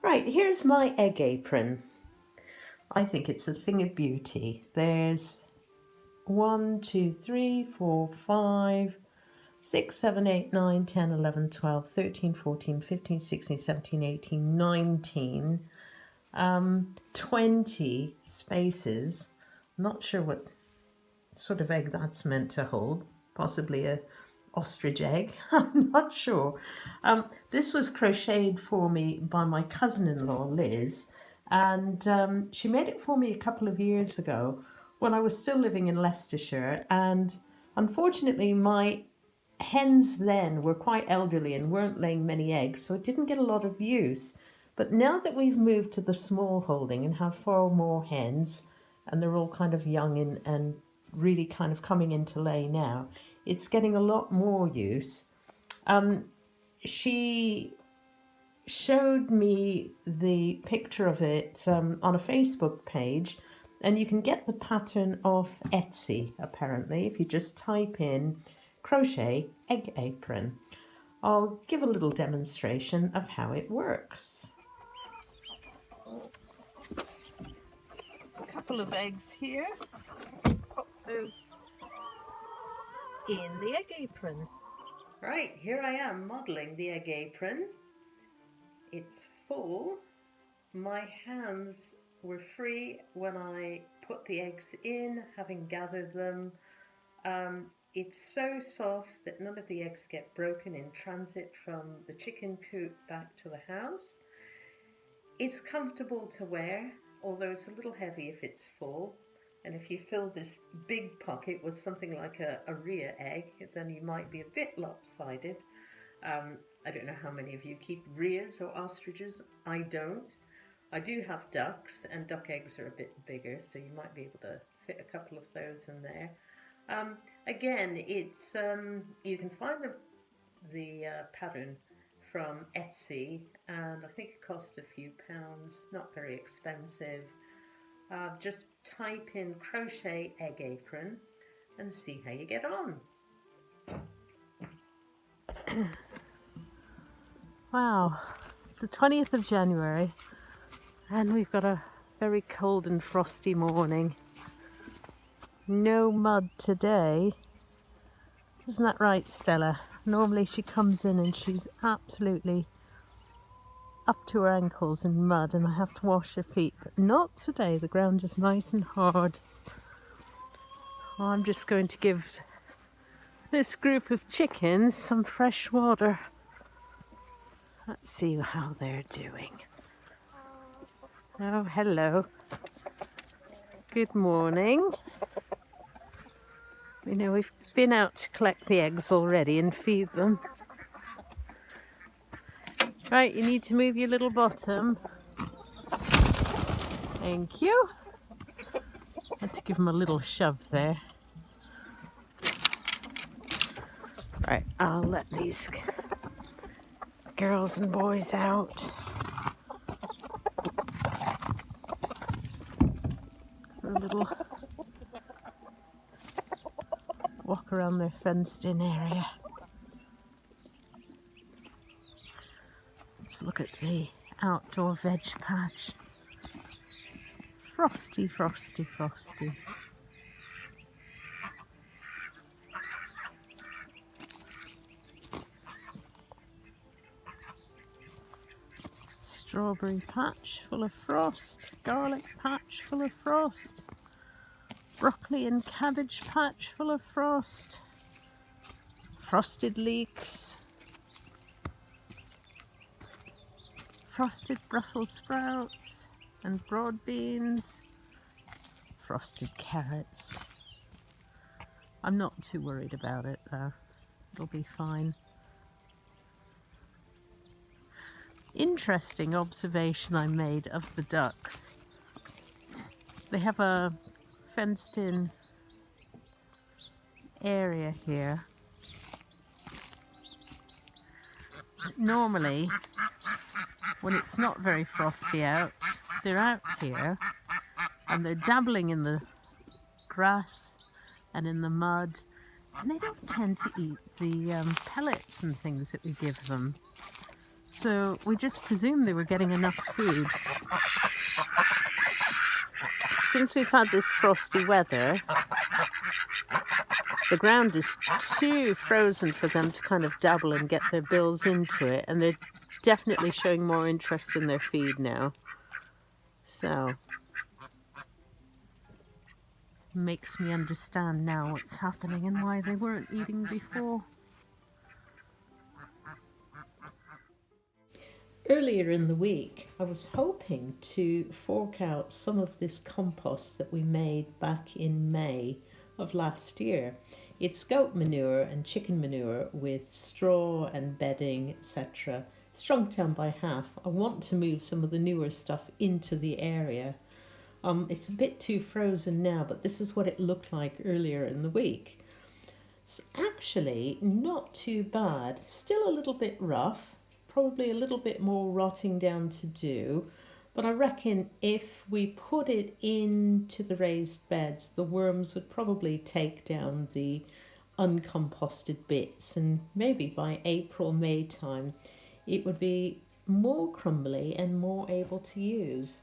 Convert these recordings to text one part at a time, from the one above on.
Right, here's my egg apron. I think it's a thing of beauty. There's 1, 2, 3, 4, 5, 6, 7, 8, 9, 10, 11, 12, 13, 14, 15, 16, 17, 18, 19, 20 spaces. I'm not sure what sort of egg that's meant to hold. Possibly a ostrich egg. I'm not sure. This was crocheted for me by my cousin-in-law, Liz, and she made it for me a couple of years ago when I was still living in Leicestershire. And unfortunately, my hens then were quite elderly and weren't laying many eggs, so it didn't get a lot of use. But now that we've moved to the small holding and have 4 more hens, and they're all kind of young and really kind of coming into lay now, it's getting a lot more use. She showed me the picture of it on a Facebook page, and you can get the pattern off Etsy, apparently, if you just type in crochet egg apron. I'll give a little demonstration of how it works. A couple of eggs here. Pop those in the egg apron. Right, here I am modeling the egg apron. It's full. My hands were free when I put the eggs in, having gathered them. It's so soft that none of the eggs get broken in transit from the chicken coop back to the house. It's comfortable to wear, although it's a little heavy if it's full. And if you fill this big pocket with something like a rhea egg, then you might be a bit lopsided. I don't know how many of you keep rheas or ostriches. I don't. I do have ducks, and duck eggs are a bit bigger, so you might be able to fit a couple of those in there. Again, it's you can find the pattern from Etsy, and I think it costs a few pounds, not very expensive. Just type in crochet egg apron and see how you get on. Wow, it's the 20th of January and we've got a very cold and frosty morning. No mud today. Isn't that right, Stella? Normally she comes in and she's absolutely up to her ankles in mud and I have to wash her feet, but not today. The ground is nice and hard. I'm just going to give this group of chickens some fresh water. Let's see how they're doing. Oh, hello. Good morning. You know, we've been out to collect the eggs already and feed them. Right, you need to move your little bottom. Thank you. Had to give them a little shove there. Right, I'll let these girls and boys out. For a little walk around their fenced-in area. Let's look at the outdoor veg patch. Frosty, frosty, frosty. Strawberry patch full of frost. Garlic patch full of frost. Broccoli and cabbage patch full of frost. Frosted leeks. Frosted Brussels sprouts and broad beans. Frosted carrots. I'm not too worried about it though. It'll be fine. Interesting observation I made of the ducks. They have a fenced-in area here. Normally, when it's not very frosty out, they're out here and they're dabbling in the grass and in the mud, and they don't tend to eat the pellets and things that we give them. So we just presumed they were getting enough food. Since we've had this frosty weather, the ground is too frozen for them to kind of dabble and get their bills into it, and they're definitely showing more interest in their feed now. So, makes me understand now what's happening and why they weren't eating before. Earlier in the week, I was hoping to fork out some of this compost that we made back in May of last year. It's goat manure and chicken manure with straw and bedding, etc. Shrunk down by half. I want to move some of the newer stuff into the area. It's a bit too frozen now, but this is what it looked like earlier in the week. It's actually not too bad. Still a little bit rough. Probably a little bit more rotting down to do, but I reckon if we put it into the raised beds, the worms would probably take down the uncomposted bits, and maybe by April, May time, it would be more crumbly and more able to use.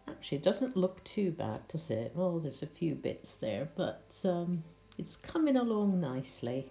Actually, it doesn't look too bad, does it? Well, there's a few bits there, but it's coming along nicely.